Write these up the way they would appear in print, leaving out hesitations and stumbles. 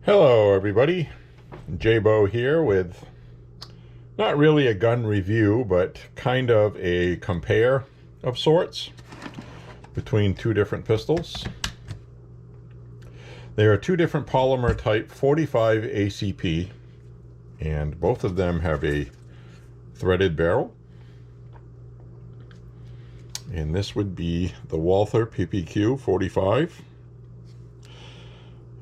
Hello everybody, J-Bo here with not really a gun review, but kind of a compare of sorts between two different pistols. They are two different polymer type 45 ACP, and both of them have a threaded barrel. And this would be the Walther PPQ 45.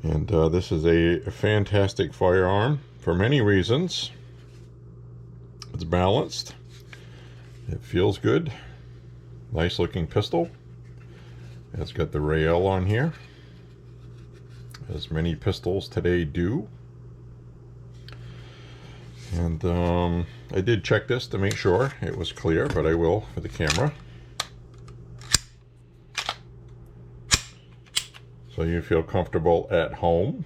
And this is a fantastic firearm for many reasons. It's balanced. It feels good. Nice looking pistol. It's got the rail on here, as many pistols today do. And I did check this to make sure it was clear, but I will for the camera, so you feel comfortable at home.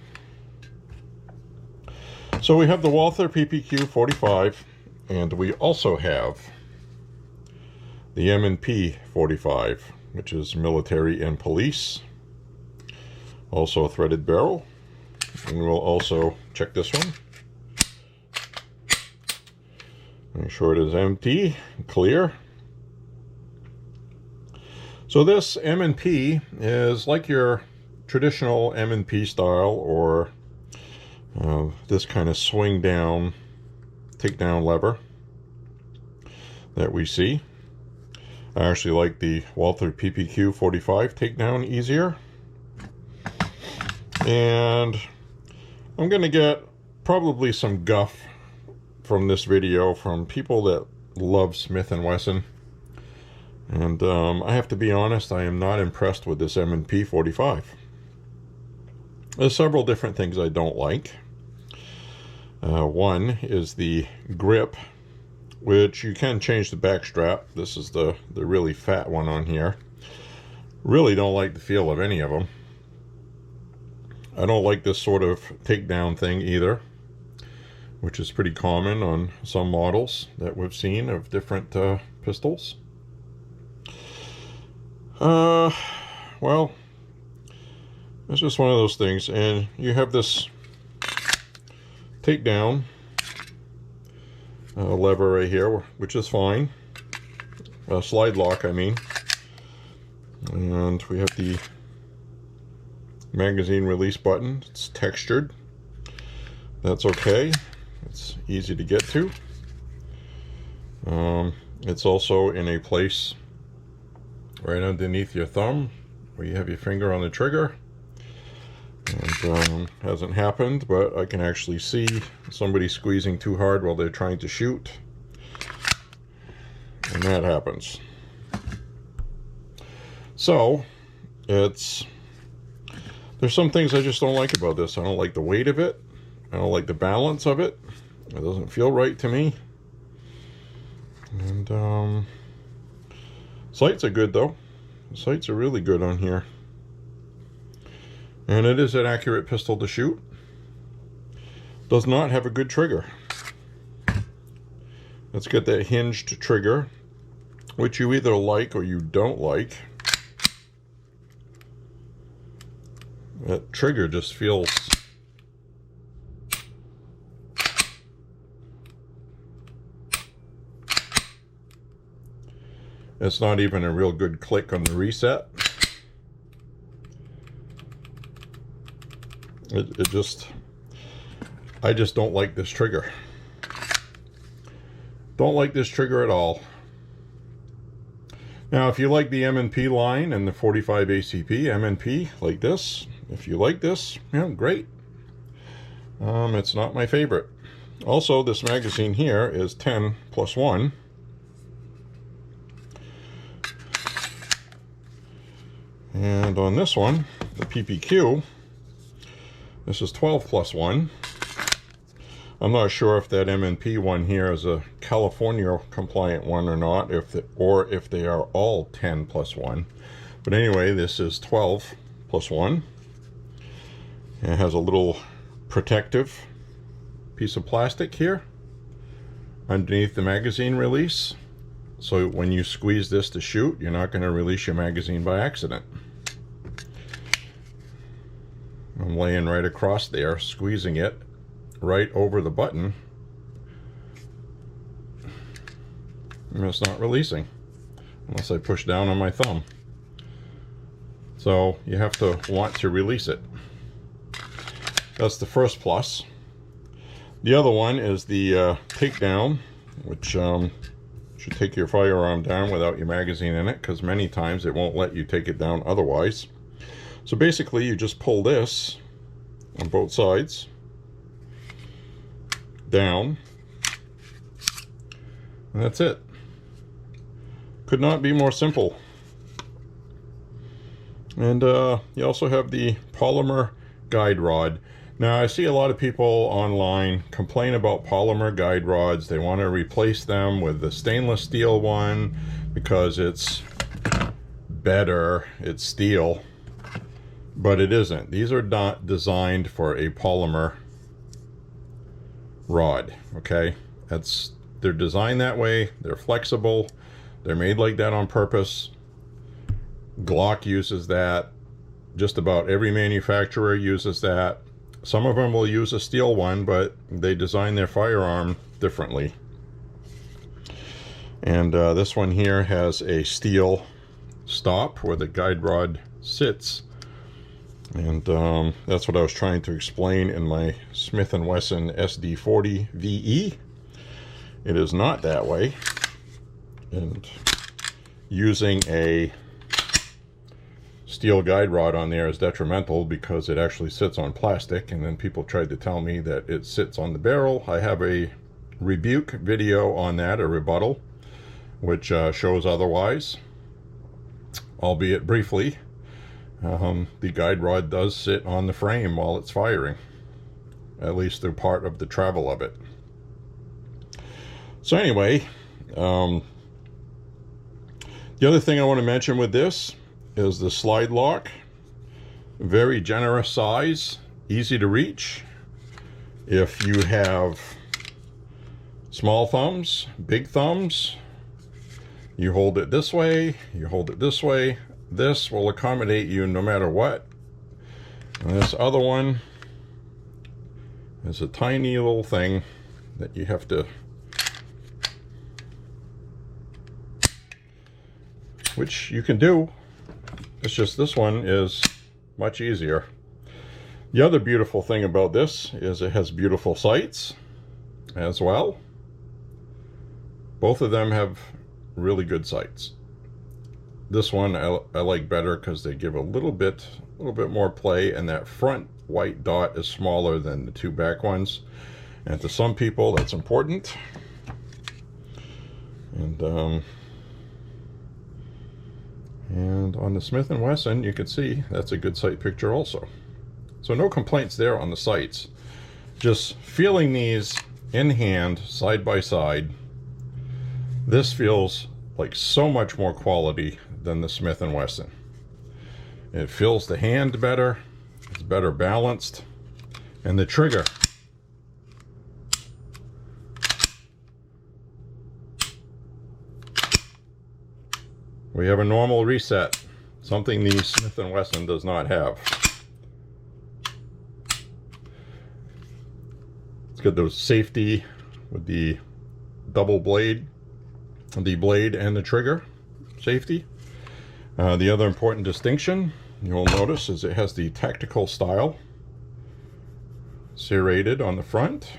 So we have the Walther PPQ 45, and we also have the M&P 45, which is military and police. Also a threaded barrel. And we'll also check this one. Make sure it is empty, clear. So this M&P is like your traditional M&P style, or this kind of swing down, take down lever that we see. I actually like the Walther PPQ 45 takedown easier. And I'm going to get probably some guff from this video from people that love Smith & Wesson. And I have to be honest, I am not impressed with this M&P 45. There's several different things I don't like. One is the grip, which you can change the back strap. This is the really fat one on here. Really don't like the feel of any of them. I don't like this sort of takedown thing either, which is pretty common on some models that we've seen of different pistols. Well, it's just one of those things. And you have this takedown lever right here, which is fine. Slide lock, I mean. And we have the magazine release button. It's textured. That's okay. It's easy to get to. It's also in a place right underneath your thumb where you have your finger on the trigger. And hasn't happened, but I can actually see somebody squeezing too hard while they're trying to shoot, and that happens. So there's some things I just don't like about this. I don't like the weight of it. I don't like the balance of it. It doesn't feel right to me. And sights are good though. The sights are really good on here. And it is an accurate pistol to shoot. Does not have a good trigger. It's got that hinged trigger, which you either like or you don't like. That trigger just feels... It's not even a real good click on the reset. I just don't like this trigger. Don't like this trigger at all. Now, if you like the M&P line and the 45 ACP M&P like this, if you like this, yeah, great. It's not my favorite. Also, this magazine here is 10+1. And on this one, the PPQ, this is 12+1. I'm not sure if that M&P one here is a California compliant one or not, or if they are all 10+1. But anyway, this is 12+1. It has a little protective piece of plastic here underneath the magazine release. So when you squeeze this to shoot, you're not going to release your magazine by accident. I'm laying right across there, squeezing it right over the button, and it's not releasing unless I push down on my thumb. So you have to want to release it. That's the first plus. The other one is the takedown, which should take your firearm down without your magazine in it, because many times it won't let you take it down otherwise. So basically you just pull this on both sides down, and that's it. Could not be more simple. And you also have the polymer guide rod. Now I see a lot of people online complain about polymer guide rods. They want to replace them with the stainless steel one because it's better, it's steel, but it isn't. These are not designed for a polymer rod, okay? They're designed that way, they're flexible, they're made like that on purpose. Glock uses that, just about every manufacturer uses that. Some of them will use a steel one, but they design their firearm differently. And this one here has a steel stop where the guide rod sits. And that's what I was trying to explain in my Smith & Wesson SD40 VE. It is not that way. And using a steel guide rod on there is detrimental because it actually sits on plastic, and then people tried to tell me that it sits on the barrel. I have a rebuke video on that, a rebuttal, which shows otherwise, albeit briefly. The guide rod does sit on the frame while it's firing, at least through part of the travel of it. So anyway, the other thing I want to mention with this is the slide lock. Very generous size, easy to reach. If you have small thumbs, big thumbs, you hold it this way, you hold it this way. This will accommodate you no matter what. And this other one is a tiny little thing that you have to, which you can do. It's just this one is much easier. The other beautiful thing about this is it has beautiful sights as well. Both of them have really good sights. This one I like better because they give a little bit more play, and that front white dot is smaller than the two back ones. And to some people that's important. And on the Smith & Wesson, you can see that's a good sight picture also. So no complaints there on the sights. Just feeling these in hand, side by side, this feels like so much more quality than the Smith & Wesson. It feels the hand better, it's better balanced, and the trigger. We have a normal reset, something the Smith & Wesson does not have. It's got the safety with the double blade, the blade and the trigger safety. The other important distinction you'll notice is it has the tactical style serrated on the front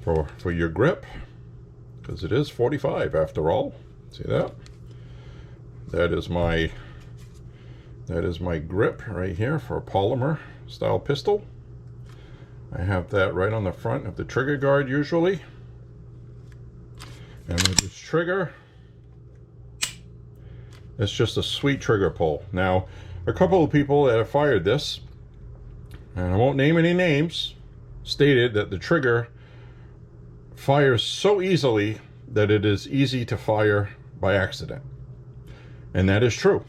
for your grip, because it is 45 after all. See that? That is my grip right here for a polymer style pistol. I have that right on the front of the trigger guard usually. And with this trigger, it's just a sweet trigger pull. Now, a couple of people that have fired this, and I won't name any names, stated that the trigger fires so easily that it is easy to fire by accident. And that is true.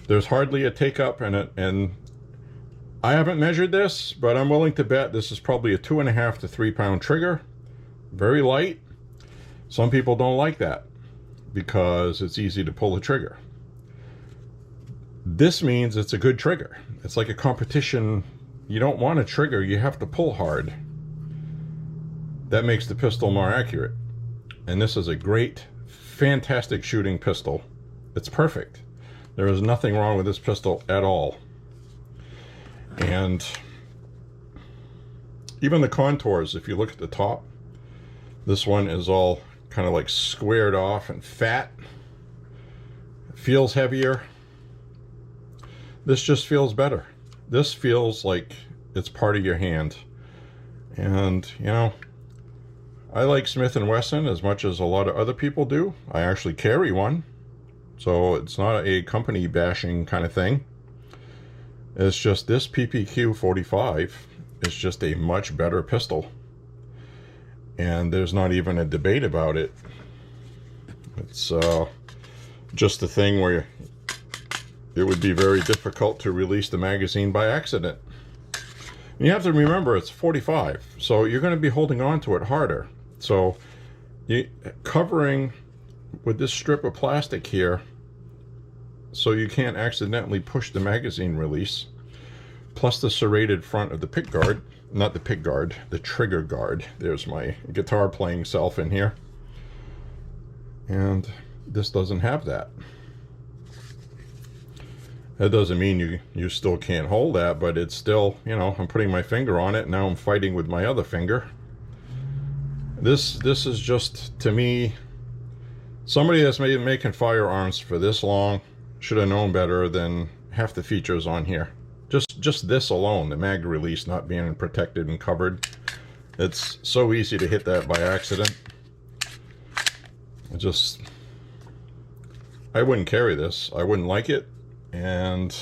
There's hardly a take up in it, and I haven't measured this, but I'm willing to bet this is probably a 2.5 to 3 pound trigger. Very light. Some people don't like that because it's easy to pull the trigger. This means it's a good trigger. It's like a competition. You don't want to trigger, you have to pull hard. That makes the pistol more accurate. And this is a great, fantastic shooting pistol. It's perfect. There is nothing wrong with this pistol at all. And even the contours, if you look at the top, this one is all kind of like squared off and fat. It feels heavier. This just feels better. This feels like it's part of your hand. And, you know, I like Smith & Wesson as much as a lot of other people do. I actually carry one. So it's not a company bashing kind of thing. It's just this PPQ 45 is just a much better pistol. And there's not even a debate about it. It's just a thing where it would be very difficult to release the magazine by accident. And you have to remember it's 45, so you're going to be holding on to it harder. So covering with this strip of plastic here so you can't accidentally push the magazine release, plus the serrated front of the pick guard, not the pick guard, the trigger guard. There's my guitar playing self in here. And this doesn't have that. That doesn't mean you still can't hold that, but it's still, you know, I'm putting my finger on it, now I'm fighting with my other finger. This is just, to me, somebody that's been making firearms for this long should have known better than half the features on here. Just this alone, the mag release not being protected and covered. It's so easy to hit that by accident. I wouldn't carry this. I wouldn't like it. And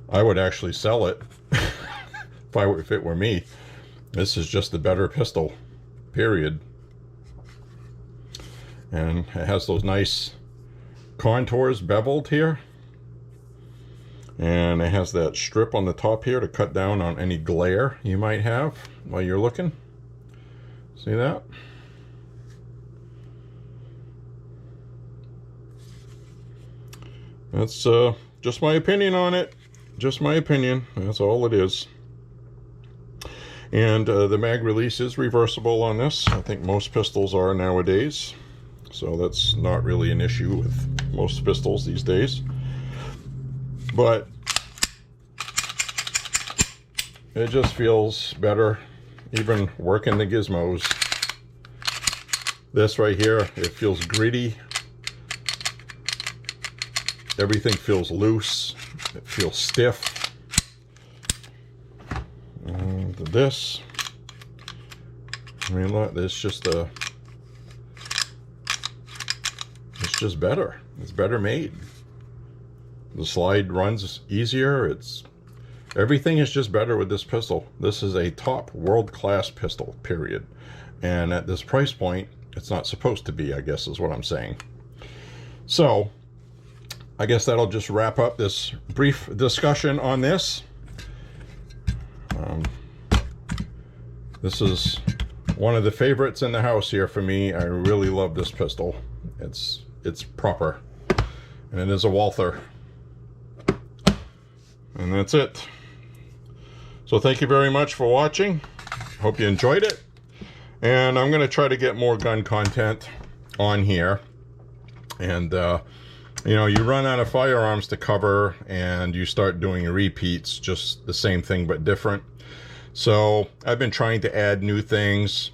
I would actually sell it if it were me. This is just a better pistol, period. And it has those nice contours beveled here. And it has that strip on the top here to cut down on any glare you might have while you're looking. See that? That's just my opinion on it. Just my opinion. That's all it is. And the mag release is reversible on this. I think most pistols are nowadays. So that's not really an issue with most pistols these days. But it just feels better, even working the gizmos. This right here, it feels gritty. Everything feels loose. It feels stiff. And this, I mean, look, it's just better. It's better made. The slide runs easier. Everything is just better with this pistol. This is a top world-class pistol, period. And at this price point, it's not supposed to be, I guess is what I'm saying. So I guess that'll just wrap up this brief discussion on this. This is one of the favorites in the house here for me. I really love this pistol. It's proper. And it is a Walther. And that's it. So thank you very much for watching. Hope you enjoyed it. And I'm going to try to get more gun content on here. And you know, you run out of firearms to cover and you start doing repeats, just the same thing but different. So I've been trying to add new things.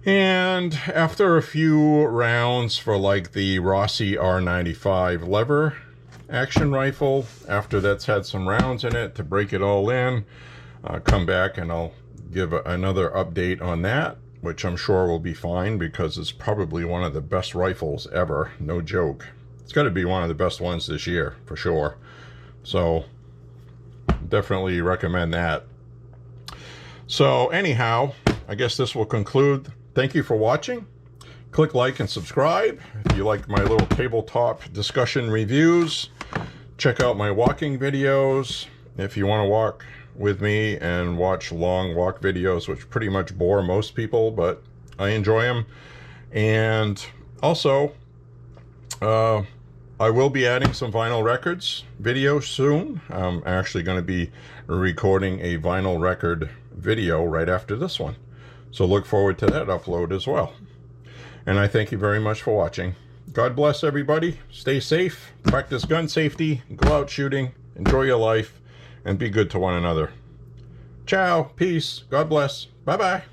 And after a few rounds for like the Rossi R95 lever action rifle, after that's had some rounds in it to break it all in, come back and I'll give another update on that, which I'm sure will be fine because it's probably one of the best rifles ever, no joke. It's got to be one of the best ones this year, for sure. So, definitely recommend that. So, anyhow, I guess this will conclude. Thank you for watching. Click like and subscribe if you like my little tabletop discussion reviews. Check out my walking videos if you want to walk with me and watch long walk videos, which pretty much bore most people, but I enjoy them. And also, I will be adding some vinyl records video soon. I'm actually going to be recording a vinyl record video right after this one. So look forward to that upload as well. And I thank you very much for watching. God bless everybody. Stay safe. Practice gun safety. Go out shooting. Enjoy your life. And be good to one another. Ciao. Peace. God bless. Bye-bye.